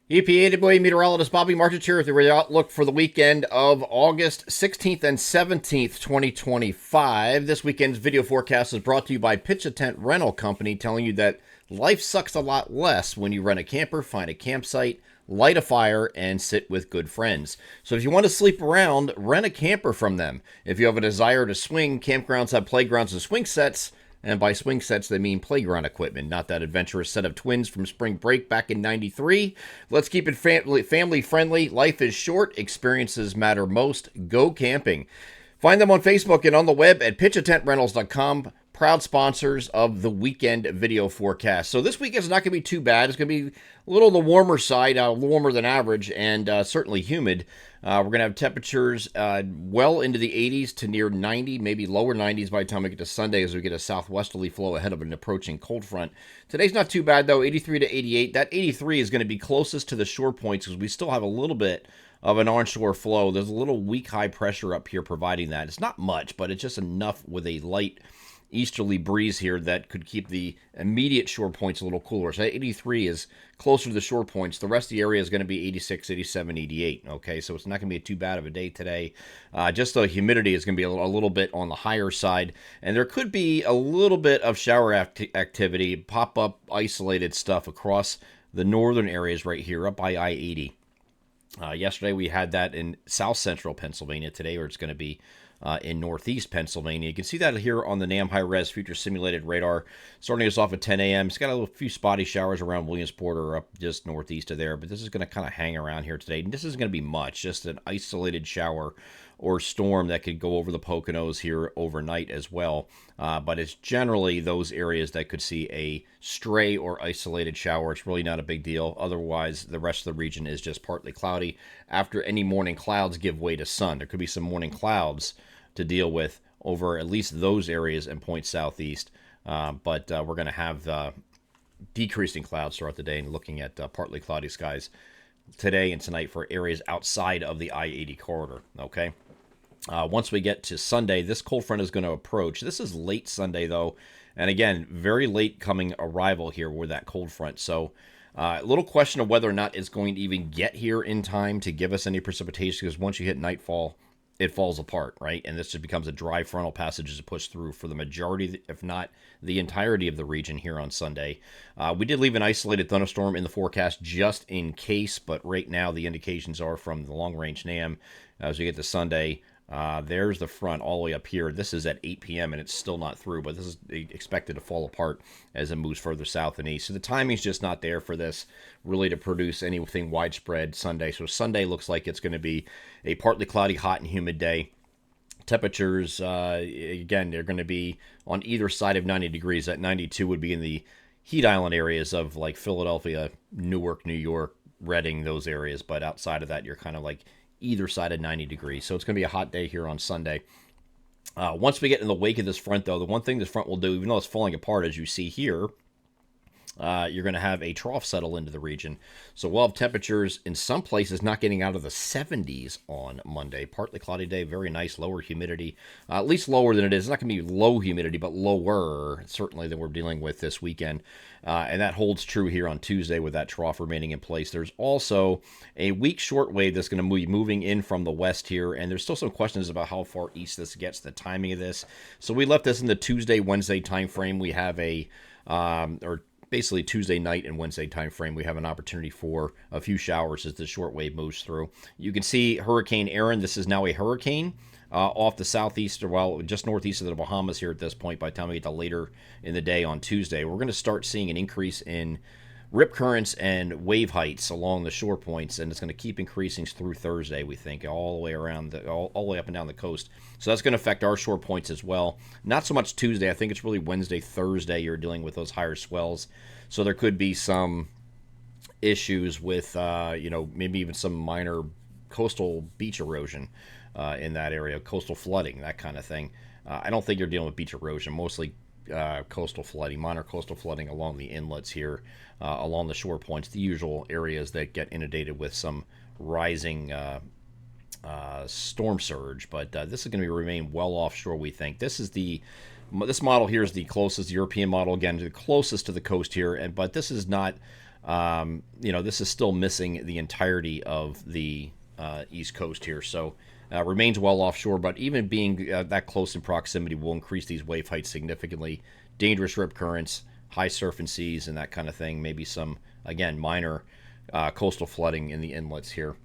EPAWA meteorologist Bobby Martich here with the outlook for the weekend of August 16th and 17th, 2025. This weekend's video forecast is brought to you by Pitch a Tent Rental Company, telling you that life sucks a lot less when you rent a camper, find a campsite, light a fire, and sit with good friends. So if you want to sleep around, rent a camper from them. If you have a desire to swing, campgrounds have playgrounds and swing sets. And by swing sets, they mean playground equipment, not that adventurous set of twins from spring break back in '93. Let's keep it family friendly. Life is short. Experiences matter most. Go camping. Find them on Facebook and on the web at pitchatentrentals.com. Proud sponsors of the weekend video forecast. So this weekend's not going to be too bad. It's going to be a little on the warmer side, warmer than average, and certainly humid. We're going to have temperatures well into the 80s to near 90, maybe lower 90s by the time we get to Sunday as we get a southwesterly flow ahead of an approaching cold front. Today's not too bad, though, 83 to 88. That 83 is going to be closest to the shore points because we still have a little bit of an onshore flow. There's a little weak high pressure up here providing that. It's not much, but it's just enough with a light easterly breeze here that could keep the immediate shore points a little cooler. So 83 is closer to the shore points. The rest of the area is going to be 86, 87, 88. Okay, so it's not going to be too bad of a day today. Just the humidity is going to be a little bit on the higher side. And there could be a little bit of shower activity, pop-up isolated stuff across the northern areas right here up by I-80. Yesterday we had that in south central Pennsylvania. Today it's going to be in northeast Pennsylvania. You can see that here on the NAM high-res future simulated radar, starting us off at 10 a.m. It's got a few spotty showers around Williamsport or up just northeast of there, but this is going to kind of hang around here today. And this isn't going to be much, just an isolated shower or storm that could go over the Poconos here overnight as well. But it's generally those areas that could see a stray or isolated shower. It's really not a big deal. Otherwise, the rest of the region is just partly cloudy after any morning clouds give way to sun. There could be some morning clouds to deal with over at least those areas and points southeast. But we're going to have decreasing clouds throughout the day and looking at partly cloudy skies today and tonight for areas outside of the I-80 corridor. Okay. Once we get to Sunday, this cold front is going to approach. This is late Sunday, though. And again, very late coming arrival here with that cold front. So a little question of whether or not it's going to even get here in time to give us any precipitation, because once you hit nightfall, it falls apart, right? And this just becomes a dry frontal passage as it pushes through for the majority, if not the entirety of the region here on Sunday. We did leave an isolated thunderstorm in the forecast just in case, but right now the indications are from the long-range NAM as we get to Sunday. There's the front all the way up here. This is at 8 p.m. and it's still not through, but this is expected to fall apart as it moves further south and east. So the timing's just not there for this really to produce anything widespread Sunday. So Sunday looks like it's going to be a partly cloudy, hot, and humid day. Temperatures, again, they're going to be on either side of 90 degrees. That 92 would be in the heat island areas of like Philadelphia, Newark, New York, Reading, those areas. But outside of that, you're kind of like either side of 90 degrees. So it's going to be a hot day here on Sunday. Once we get in the wake of this front, though, the one thing this front will do, even though it's falling apart, as you see here, you're going to have a trough settle into the region. So we'll have temperatures in some places not getting out of the 70s on Monday. Partly cloudy day, very nice, lower humidity, at least lower than it is. It's not going to be low humidity, but lower, certainly, than we're dealing with this weekend. And that holds true here on Tuesday with that trough remaining in place. There's also a weak shortwave that's going to be moving in from the west here, and there's still some questions about how far east this gets, the timing of this. So we left this in the Tuesday, Wednesday time frame. We have basically Tuesday night and Wednesday time frame, we have an opportunity for a few showers as the shortwave moves through. You can see Hurricane Erin. This is now a hurricane off the southeast, or well, just northeast of the Bahamas here at this point. By the time we get to later in the day on Tuesday, we're going to start seeing an increase in rip currents and wave heights along the shore points, and it's going to keep increasing through Thursday, we think, all the way around, all the way up and down the coast. So that's going to affect our shore points as well. Not so much Tuesday. I think it's really Wednesday, Thursday you're dealing with those higher swells. So there could be some issues with, maybe even some minor coastal beach erosion in that area, coastal flooding, that kind of thing. I don't think you're dealing with beach erosion, mostly coastal flooding, minor coastal flooding along the inlets here, along the shore points, the usual areas that get inundated with some rising storm surge. But this is going to remain well offshore, we think. This model here is the closest European model, again, the closest to the coast here, but this is not This is still missing the entirety of the East Coast here. So remains well offshore, but even being that close in proximity will increase these wave heights significantly. Dangerous rip currents, high surf and seas, and that kind of thing. Maybe some, again, minor coastal flooding in the inlets here.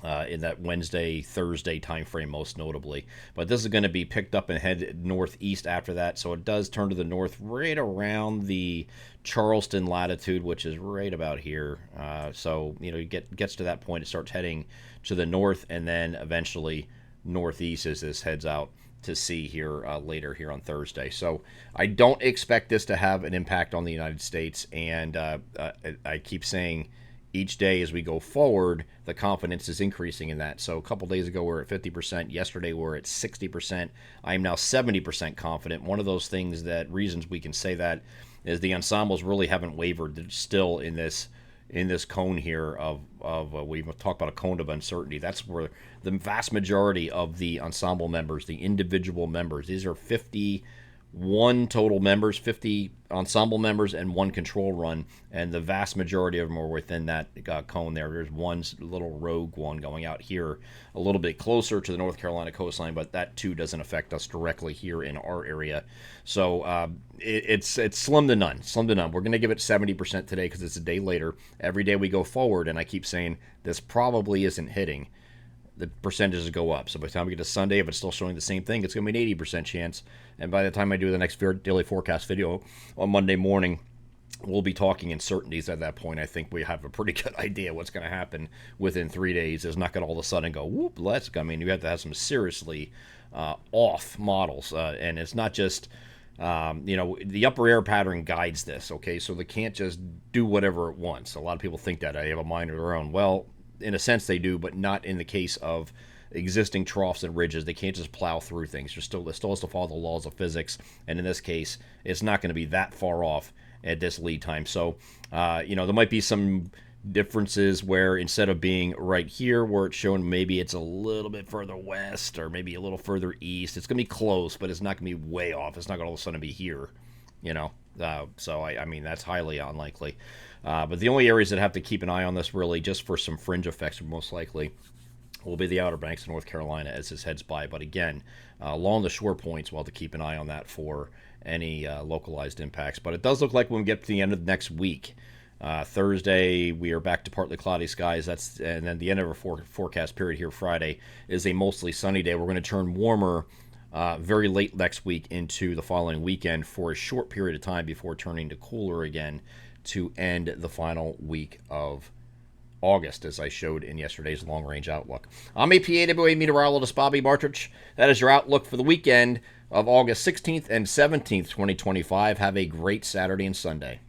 In that Wednesday, Thursday timeframe, most notably. But this is going to be picked up and head northeast after that. So it does turn to the north right around the Charleston latitude, which is right about here. It gets to that point, it starts heading to the north and then eventually northeast as this heads out to sea here later here on Thursday. So I don't expect this to have an impact on the United States. And I keep saying each day as we go forward, the confidence is increasing in that. So a couple days ago, we were at 50%. Yesterday, we were at 60%. I am now 70% confident. One of those reasons we can say that is the ensembles really haven't wavered. They're still in this cone here of we've talked about a cone of uncertainty. That's where the vast majority of the ensemble members, the individual members, these are 51 total members, 50 ensemble members, and one control run, and the vast majority of them are within that cone there. There's one little rogue one going out here a little bit closer to the North Carolina coastline, but that too doesn't affect us directly here in our area. So it's slim to none. We're going to give it 70% today because it's a day later. Every day we go forward, and I keep saying this probably isn't hitting, the percentages go up. So by the time we get to Sunday, if it's still showing the same thing, it's going to be an 80% chance. And by the time I do the next daily forecast video on Monday morning, we'll be talking in certainties at that point. I think we have a pretty good idea what's going to happen within 3 days. It's not going to all of a sudden go, whoop, let's go. I mean, you have to have some seriously off models. And it's not just, the upper air pattern guides this, okay? So they can't just do whatever it wants. A lot of people think that they have a mind of their own. Well, in a sense they do, but not in the case of existing troughs and ridges. They can't just plow through things. It still has to follow the laws of physics, and in this case, it's not going to be that far off at this lead time. So, there might be some differences where instead of being right here where it's shown, maybe it's a little bit further west or maybe a little further east. It's going to be close, but it's not going to be way off. It's not going to all of a sudden be here, So, I mean, that's highly unlikely. But the only areas that have to keep an eye on this really just for some fringe effects most likely will be the Outer Banks of North Carolina as this heads by. But again, along the shore points, we'll have to keep an eye on that for any localized impacts. But it does look like when we get to the end of next week, Thursday, we are back to partly cloudy skies. And then the end of our forecast period here Friday is a mostly sunny day. We're going to turn warmer very late next week into the following weekend for a short period of time before turning to cooler again to end the final week of August, as I showed in yesterday's long-range outlook. I'm EPAWA meteorologist Bobby Bartrich. That is your outlook for the weekend of August 16th and 17th, 2025. Have a great Saturday and Sunday.